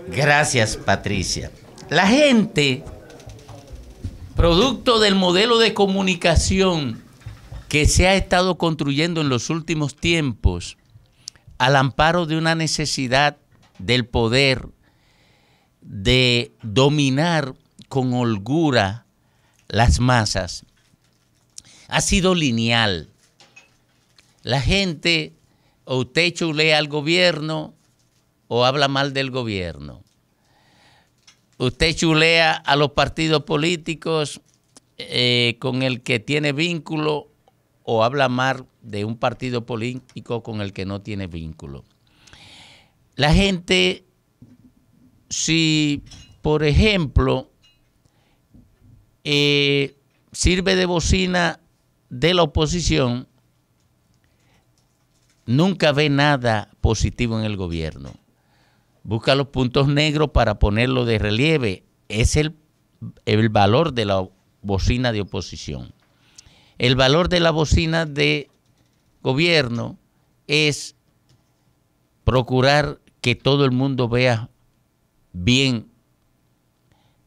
Gracias, Patricia. La gente, producto del modelo de comunicación que se ha estado construyendo en los últimos tiempos, al amparo de una necesidad del poder de dominar con holgura las masas, ha sido lineal. La gente, o usted chulea al gobierno o habla mal del gobierno. Usted chulea a los partidos políticos con el que tiene vínculo o habla mal de un partido político con el que no tiene vínculo. La gente, si por ejemplo sirve de bocina de la oposición, nunca ve nada positivo en el gobierno. Busca los puntos negros para ponerlo de relieve. Es el valor de la bocina de oposición. El valor de la bocina de gobierno es procurar que todo el mundo vea bien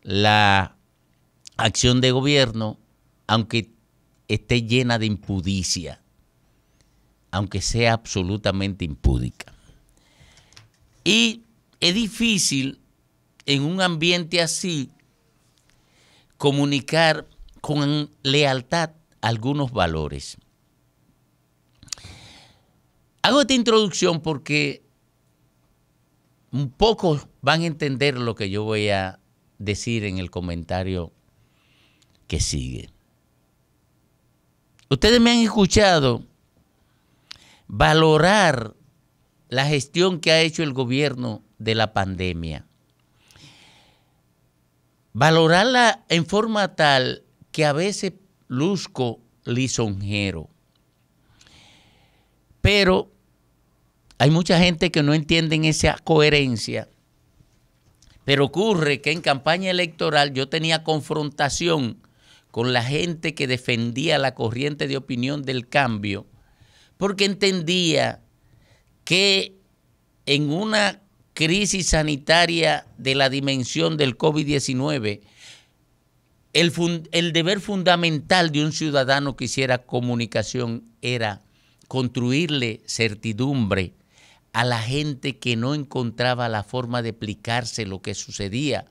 la acción de gobierno, aunque esté llena de impudicia, aunque sea absolutamente impúdica. Y es difícil en un ambiente así comunicar con lealtad algunos valores. Hago esta introducción porque pocos van a entender lo que yo voy a decir en el comentario que sigue. Ustedes me han escuchado valorar la gestión que ha hecho el gobierno de la pandemia. Valorarla en forma tal que a veces luzco lisonjero. Pero hay mucha gente que no entiende esa coherencia. Pero ocurre que en campaña electoral yo tenía confrontación con la gente que defendía la corriente de opinión del cambio, porque entendía que en una crisis sanitaria de la dimensión del COVID-19, el deber fundamental de un ciudadano que hiciera comunicación era construirle certidumbre a la gente que no encontraba la forma de explicarse lo que sucedía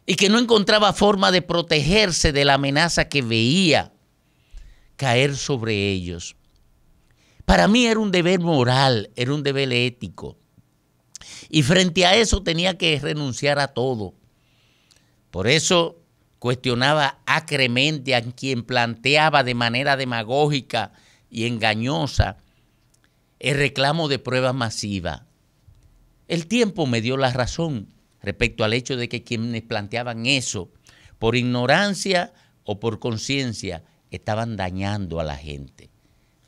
y que no encontraba forma de protegerse de la amenaza que veía caer sobre ellos. Para mí era un deber moral, era un deber ético. Y frente a eso tenía que renunciar a todo. Por eso cuestionaba acremente a quien planteaba de manera demagógica y engañosa el reclamo de pruebas masivas. El tiempo me dio la razón respecto al hecho de que quienes planteaban eso, por ignorancia o por conciencia, estaban dañando a la gente.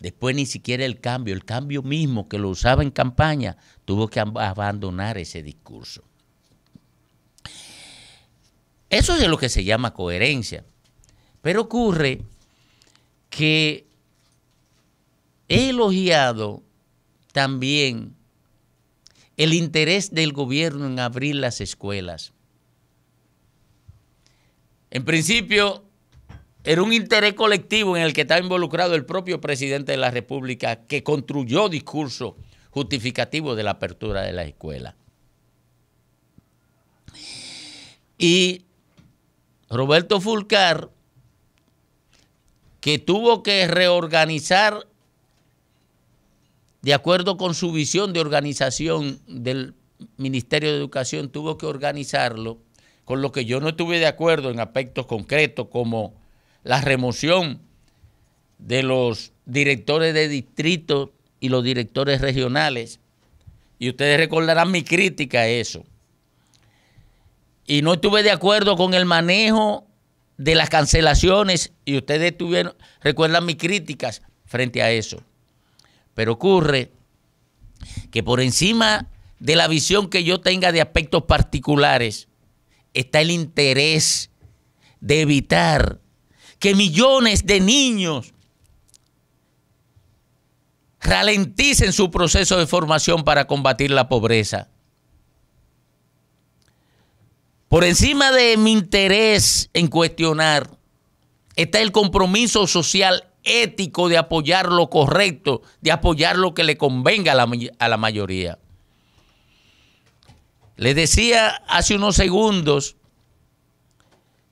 Después ni siquiera el cambio mismo que lo usaba en campaña, tuvo que abandonar ese discurso. Eso es lo que se llama coherencia. Pero ocurre que he elogiado también el interés del gobierno en abrir las escuelas. En principio, era un interés colectivo en el que estaba involucrado el propio presidente de la República, que construyó discurso justificativo de la apertura de la escuela. Y Roberto Fulcar, que tuvo que reorganizar de acuerdo con su visión de organización del Ministerio de Educación, tuvo que organizarlo, con lo que yo no estuve de acuerdo en aspectos concretos como la remoción de los directores de distrito y los directores regionales. Y ustedes recordarán mi crítica a eso. Y no estuve de acuerdo con el manejo de las cancelaciones y ustedes recuerdan mis críticas frente a eso. Pero ocurre que por encima de la visión que yo tenga de aspectos particulares está el interés de evitar que millones de niños ralenticen su proceso de formación para combatir la pobreza. Por encima de mi interés en cuestionar está el compromiso social ético de apoyar lo correcto, de apoyar lo que le convenga a la mayoría. Les decía hace unos segundos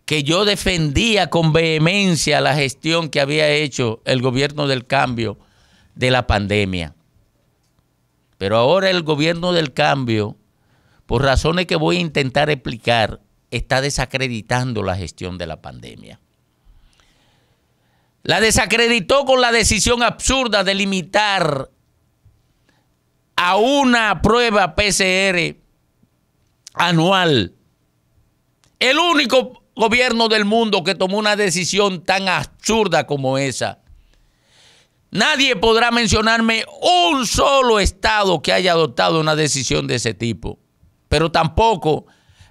que yo defendía con vehemencia la gestión que había hecho el gobierno del cambio de la pandemia. Pero ahora el gobierno del cambio, por razones que voy a intentar explicar, está desacreditando la gestión de la pandemia. La desacreditó con la decisión absurda de limitar a una prueba PCR anual. El único gobierno del mundo que tomó una decisión tan absurda como esa. Nadie podrá mencionarme un solo estado que haya adoptado una decisión de ese tipo. Pero tampoco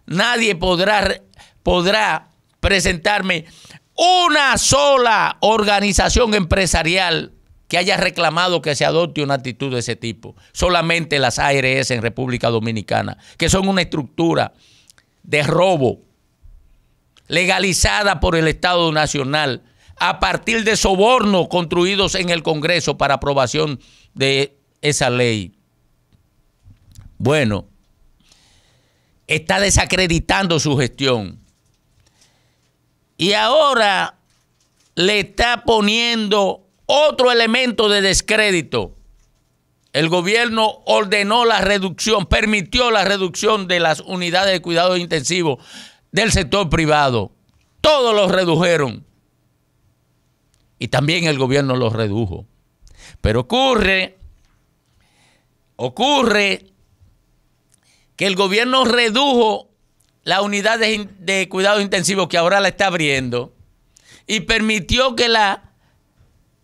nadie podrá presentarme una sola organización empresarial que haya reclamado que se adopte una actitud de ese tipo. Solamente las ARS en República Dominicana, que son una estructura de robo legalizada por el Estado Nacional a partir de sobornos construidos en el Congreso para aprobación de esa ley. Bueno, está desacreditando su gestión. Y ahora le está poniendo otro elemento de descrédito. El gobierno ordenó la reducción, permitió la reducción de las unidades de cuidados intensivos del sector privado. Todos los redujeron. Y también el gobierno los redujo. Pero ocurre que el gobierno redujo la unidad de cuidados intensivos que ahora la está abriendo y permitió que las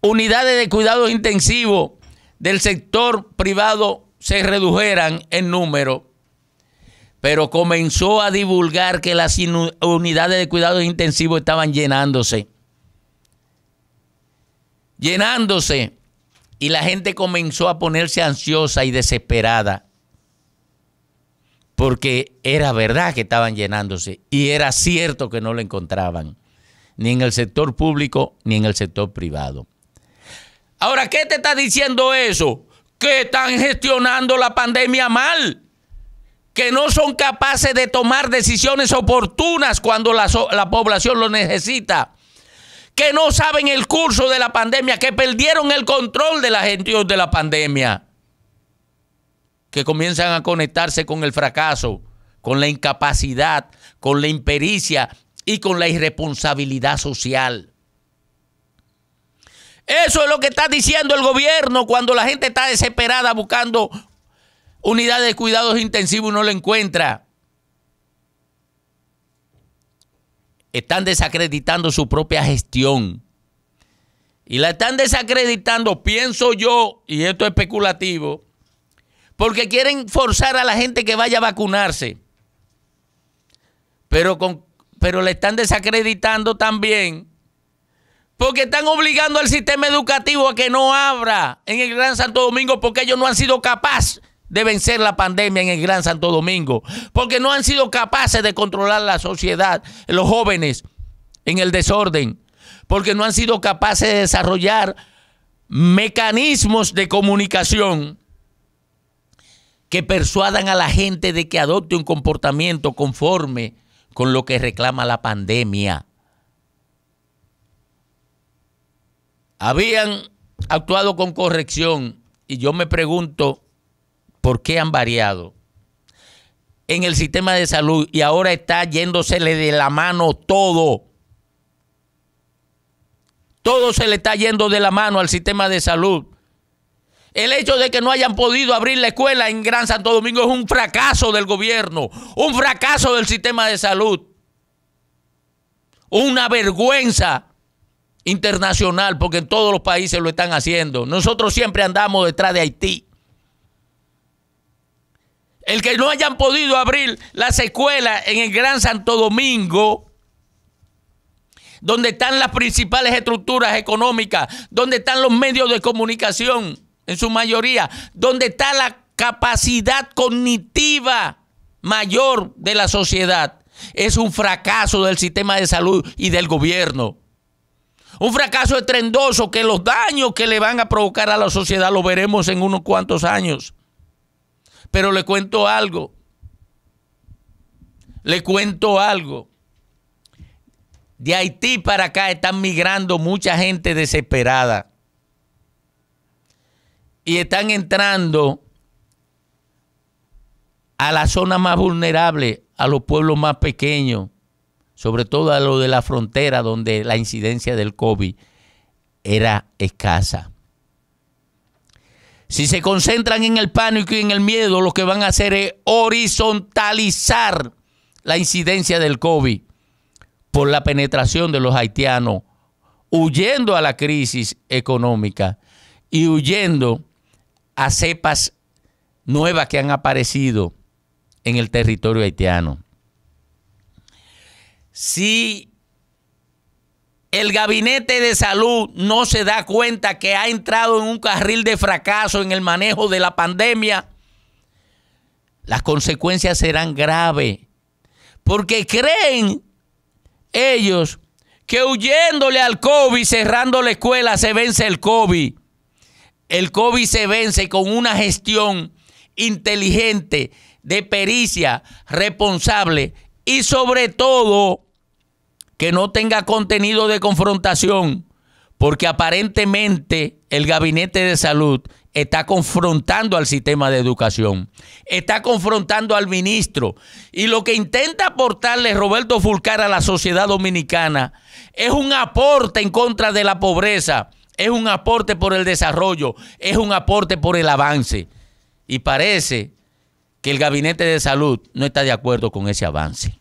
unidades de cuidados intensivos del sector privado se redujeran en número, pero comenzó a divulgar que las unidades de cuidados intensivos estaban llenándose, y la gente comenzó a ponerse ansiosa y desesperada. Porque era verdad que estaban llenándose y era cierto que no lo encontraban, ni en el sector público ni en el sector privado. Ahora, ¿qué te está diciendo eso? Que están gestionando la pandemia mal, que no son capaces de tomar decisiones oportunas cuando la población lo necesita, que no saben el curso de la pandemia, que perdieron el control de la gestión de la pandemia, que comienzan a conectarse con el fracaso, con la incapacidad, con la impericia y con la irresponsabilidad social. Eso es lo que está diciendo el gobierno cuando la gente está desesperada buscando unidades de cuidados intensivos y no lo encuentra. Están desacreditando su propia gestión. Y la están desacreditando, pienso yo, y esto es especulativo, porque quieren forzar a la gente que vaya a vacunarse. Pero le están desacreditando también porque están obligando al sistema educativo a que no abra en el Gran Santo Domingo, porque ellos no han sido capaces de vencer la pandemia en el Gran Santo Domingo, porque no han sido capaces de controlar la sociedad, los jóvenes en el desorden, porque no han sido capaces de desarrollar mecanismos de comunicación que persuadan a la gente de que adopte un comportamiento conforme con lo que reclama la pandemia. Habían actuado con corrección y yo me pregunto por qué han variado en el sistema de salud y ahora está yéndosele de la mano todo. Todo se le está yendo de la mano al sistema de salud. El hecho de que no hayan podido abrir la escuela en Gran Santo Domingo es un fracaso del gobierno, un fracaso del sistema de salud, una vergüenza internacional, porque en todos los países lo están haciendo. Nosotros siempre andamos detrás de Haití. El que no hayan podido abrir las escuelas en el Gran Santo Domingo, donde están las principales estructuras económicas, donde están los medios de comunicación, en su mayoría, donde está la capacidad cognitiva mayor de la sociedad, Es un fracaso del sistema de salud y del gobierno. Un fracaso estruendoso que los daños que le van a provocar a la sociedad lo veremos en unos cuantos años. Pero le cuento algo. Le cuento algo. De Haití para acá están migrando mucha gente desesperada. Y están entrando a la zona más vulnerable, a los pueblos más pequeños, sobre todo a lo de la frontera donde la incidencia del COVID era escasa. Si se concentran en el pánico y en el miedo, lo que van a hacer es horizontalizar la incidencia del COVID por la penetración de los haitianos, huyendo a la crisis económica y huyendo a cepas nuevas que han aparecido en el territorio haitiano. Si el gabinete de salud no se da cuenta que ha entrado en un carril de fracaso en el manejo de la pandemia, las consecuencias serán graves, porque creen ellos que huyéndole al COVID, cerrando la escuela, se vence el COVID. El COVID se vence con una gestión inteligente, de pericia, responsable y sobre todo que no tenga contenido de confrontación, porque aparentemente el gabinete de salud está confrontando al sistema de educación, está confrontando al ministro, y lo que intenta aportarle Roberto Fulcar a la sociedad dominicana es un aporte en contra de la pobreza, es un aporte por el desarrollo, es un aporte por el avance, y parece que el gabinete de salud no está de acuerdo con ese avance.